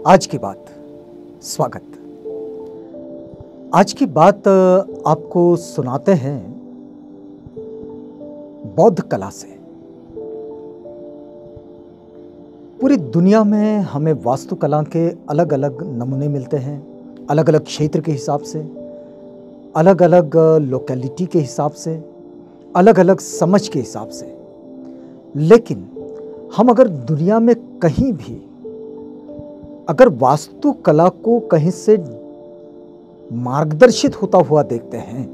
आज की बात। स्वागत। आज की बात आपको सुनाते हैं बौद्ध कला से। पूरी दुनिया में हमें वास्तुकला के अलग अलग नमूने मिलते हैं, अलग अलग क्षेत्र के हिसाब से, अलग अलग लोकेलिटी के हिसाब से, अलग अलग समझ के हिसाब से। लेकिन हम अगर दुनिया में कहीं भी अगर वास्तुकला को कहीं से मार्गदर्शित होता हुआ देखते हैं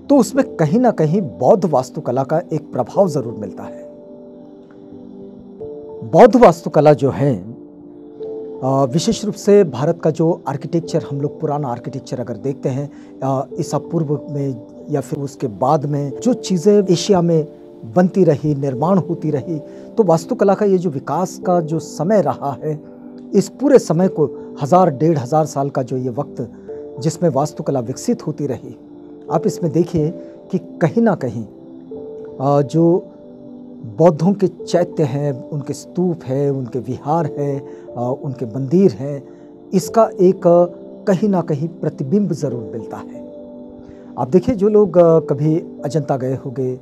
तो उसमें कहीं ना कहीं बौद्ध वास्तुकला का एक प्रभाव जरूर मिलता है। बौद्ध वास्तुकला जो है विशेष रूप से भारत का जो आर्किटेक्चर, हम लोग पुराना आर्किटेक्चर अगर देखते हैं ईसा पूर्व में या फिर उसके बाद में जो चीज़ें एशिया में बनती रही, निर्माण होती रही, तो वास्तुकला का ये जो विकास का जो समय रहा है, इस पूरे समय को 1000-1500 साल का जो ये वक्त जिसमें वास्तुकला विकसित होती रही, आप इसमें देखिए कि कहीं ना कहीं जो बौद्धों के चैत्य हैं, उनके स्तूप है, उनके विहार है, उनके मंदिर हैं, इसका एक कहीं ना कहीं प्रतिबिंब ज़रूर मिलता है। आप देखिए, जो लोग कभी अजंता गए होंगे,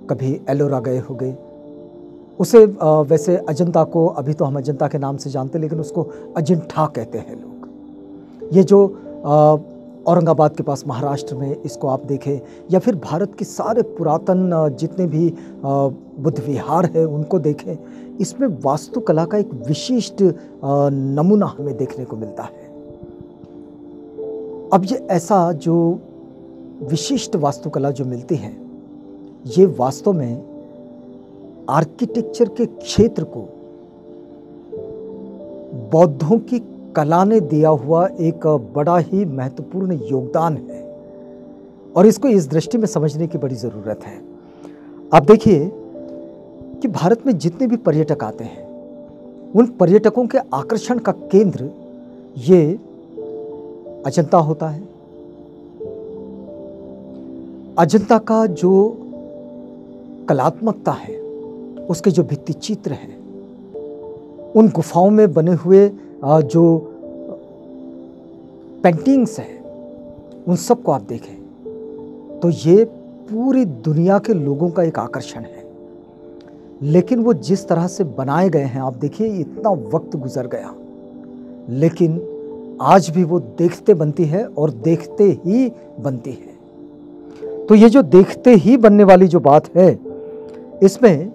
कभी एलोरा गए होंगे, उसे वैसे अजंता को अभी तो हम अजंता के नाम से जानते हैं, लेकिन उसको अजिंठा कहते हैं लोग। ये जो औरंगाबाद के पास महाराष्ट्र में, इसको आप देखें, या फिर भारत के सारे पुरातन जितने भी बुद्ध विहार हैं उनको देखें, इसमें वास्तुकला का एक विशिष्ट नमूना हमें देखने को मिलता है। अब ये ऐसा जो विशिष्ट वास्तुकला जो मिलती है, ये वास्तव में आर्किटेक्चर के क्षेत्र को बौद्धों की कला ने दिया हुआ एक बड़ा ही महत्वपूर्ण योगदान है, और इसको इस दृष्टि में समझने की बड़ी ज़रूरत है। आप देखिए कि भारत में जितने भी पर्यटक आते हैं, उन पर्यटकों के आकर्षण का केंद्र ये अजंता होता है। अजंता का जो कलात्मकता है, उसके जो भित्ति चित्र हैं, उन गुफाओं में बने हुए जो पेंटिंग्स हैं, उन सबको आप देखें तो ये पूरी दुनिया के लोगों का एक आकर्षण है। लेकिन वो जिस तरह से बनाए गए हैं, आप देखिए, इतना वक्त गुजर गया, लेकिन आज भी वो देखते बनती है और देखते ही बनती है। तो ये जो देखते ही बनने वाली जो बात है, इसमें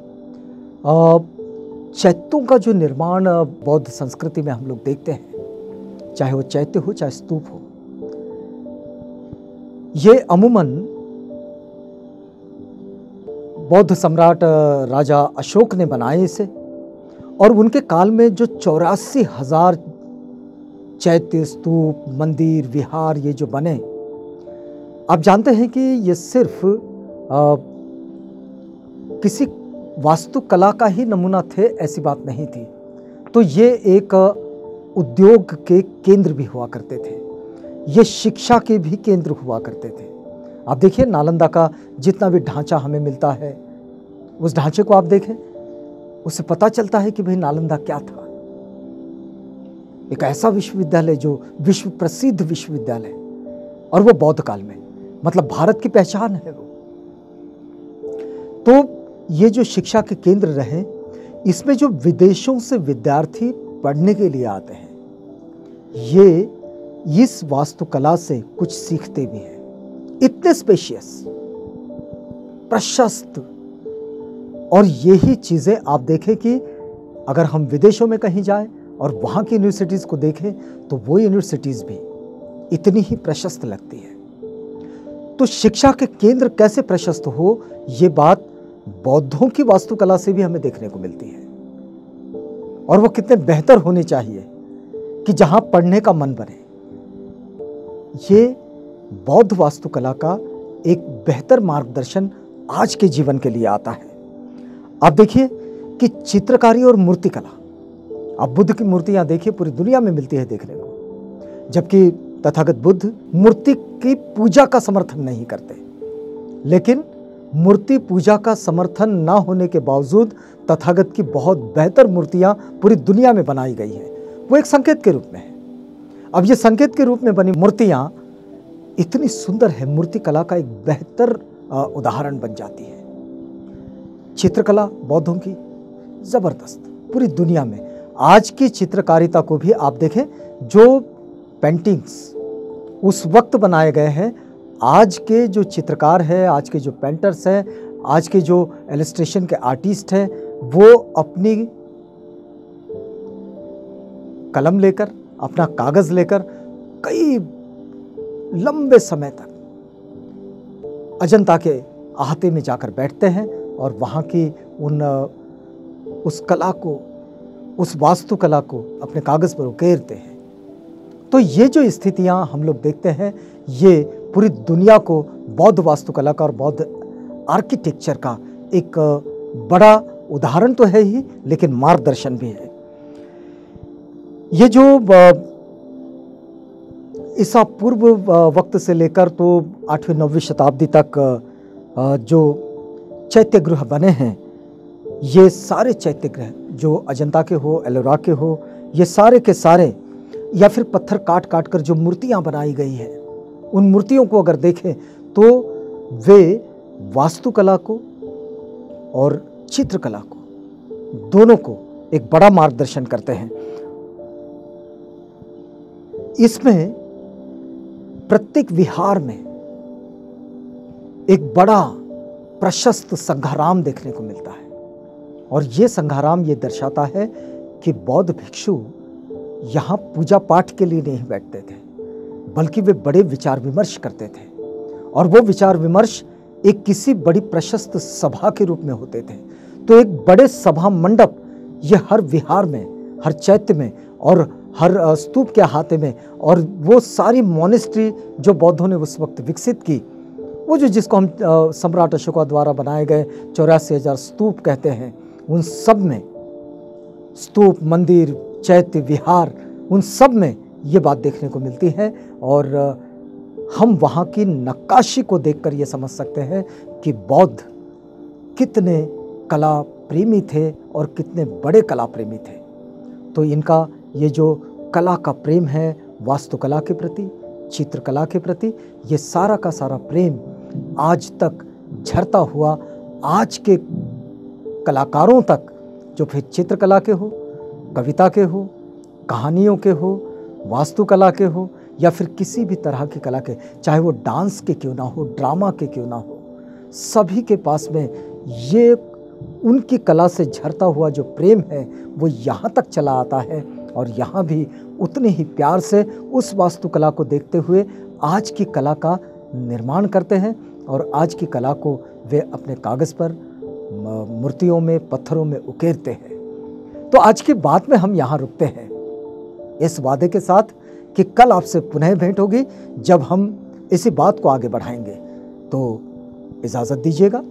चैत्यों का जो निर्माण बौद्ध संस्कृति में हम लोग देखते हैं, चाहे वो चैत्य हो चाहे स्तूप हो, ये अमूमन बौद्ध सम्राट राजा अशोक ने बनाए इसे, और उनके काल में जो 84,000 चैत्य, स्तूप, मंदिर, विहार ये जो बने, आप जानते हैं कि ये सिर्फ किसी वास्तुकला का ही नमूना थे, ऐसी बात नहीं थी। तो ये एक उद्योग के केंद्र भी हुआ करते थे, ये शिक्षा के भी केंद्र हुआ करते थे। आप देखिए, नालंदा का जितना भी ढांचा हमें मिलता है, उस ढांचे को आप देखें, उससे पता चलता है कि भाई नालंदा क्या था। एक ऐसा विश्वविद्यालय जो विश्व प्रसिद्ध विश्वविद्यालय, और वो बौद्ध काल में, मतलब भारत की पहचान है वो। तो ये जो शिक्षा के केंद्र रहे, इसमें जो विदेशों से विद्यार्थी पढ़ने के लिए आते हैं, ये इस वास्तुकला से कुछ सीखते भी हैं। इतने स्पेशियस, प्रशस्त, और यही चीज़ें आप देखें कि अगर हम विदेशों में कहीं जाएं और वहाँ की यूनिवर्सिटीज़ को देखें, तो वो यूनिवर्सिटीज़ भी इतनी ही प्रशस्त लगती है। तो शिक्षा के केंद्र कैसे प्रशस्त हो, ये बात बौद्धों की वास्तुकला से भी हमें देखने को मिलती है। और वो कितने बेहतर होने चाहिए कि जहां पढ़ने का मन बने। ये बौद्ध वास्तुकला का एक बेहतर मार्गदर्शन आज के जीवन के लिए आता है। आप देखिए कि चित्रकारी और मूर्तिकला, आप बुद्ध की मूर्तियां देखिए, पूरी दुनिया में मिलती है देखने को, जबकि तथागत बुद्ध मूर्ति की पूजा का समर्थन नहीं करते, लेकिन मूर्ति पूजा का समर्थन ना होने के बावजूद तथागत की बहुत बेहतर मूर्तियां पूरी दुनिया में बनाई गई हैं। वो एक संकेत के रूप में है। अब ये संकेत के रूप में बनी मूर्तियां इतनी सुंदर है, मूर्ति कला का एक बेहतर उदाहरण बन जाती है। चित्रकला बौद्धों की जबरदस्त, पूरी दुनिया में आज की चित्रकारिता को भी आप देखें, जो पेंटिंग्स उस वक्त बनाए गए हैं, आज के जो चित्रकार हैं, आज के जो पेंटर्स हैं, आज के जो इलस्ट्रेशन के आर्टिस्ट हैं, वो अपनी कलम लेकर, अपना कागज लेकर कई लंबे समय तक अजंता के अहाते में जाकर बैठते हैं और वहाँ की उस कला को, उस वास्तुकला को अपने कागज पर उकेरते हैं। तो ये जो स्थितियाँ हम लोग देखते हैं, ये पूरी दुनिया को बौद्ध वास्तुकला का और बौद्ध आर्किटेक्चर का एक बड़ा उदाहरण तो है ही, लेकिन मार्गदर्शन भी है। ये जो ईसा पूर्व वक्त से लेकर तो 8वीं-9वीं शताब्दी तक जो चैत्य गृह बने हैं, ये सारे चैत्य गृह जो अजंता के हो, एलोरा के हो, ये सारे के सारे, या फिर पत्थर काट काट कर जो मूर्तियां बनाई गई हैं, उन मूर्तियों को अगर देखें तो वे वास्तुकला को और चित्रकला को, दोनों को एक बड़ा मार्गदर्शन करते हैं। इसमें प्रत्येक विहार में एक बड़ा प्रशस्त संघाराम देखने को मिलता है, और ये संघाराम ये दर्शाता है कि बौद्ध भिक्षु यहाँ पूजा पाठ के लिए नहीं बैठते थे, बल्कि वे बड़े विचार विमर्श करते थे, और वो विचार विमर्श एक किसी बड़ी प्रशस्त सभा के रूप में होते थे। तो एक बड़े सभा मंडप ये हर विहार में, हर चैत्य में और हर स्तूप के अहाते में, और वो सारी मॉनेस्ट्री जो बौद्धों ने उस वक्त विकसित की, वो जो जिसको हम सम्राट अशोका द्वारा बनाए गए 84,000 स्तूप कहते हैं, उन सब में स्तूप, मंदिर, चैत्य, विहार, उन सब में ये बात देखने को मिलती है। और हम वहाँ की नक्काशी को देखकर ये समझ सकते हैं कि बौद्ध कितने कला प्रेमी थे और कितने बड़े कला प्रेमी थे। तो इनका ये जो कला का प्रेम है, वास्तुकला के प्रति, चित्रकला के प्रति, ये सारा का सारा प्रेम आज तक झरता हुआ आज के कलाकारों तक, जो फिर चित्रकला के हो, कविता के हो, कहानियों के हो, वास्तुकला के हो, या फिर किसी भी तरह की कला के, चाहे वो डांस के क्यों ना हो, ड्रामा के क्यों ना हो, सभी के पास में ये उनकी कला से झरता हुआ जो प्रेम है वो यहाँ तक चला आता है। और यहाँ भी उतने ही प्यार से उस वास्तुकला को देखते हुए आज की कला का निर्माण करते हैं, और आज की कला को वे अपने कागज़ पर, मूर्तियों में, पत्थरों में उकेरते हैं। तो आज की बात में हम यहाँ रुकते हैं, इस वादे के साथ कि कल आपसे पुनः भेंट होगी, जब हम इसी बात को आगे बढ़ाएंगे। तो इजाज़त दीजिएगा।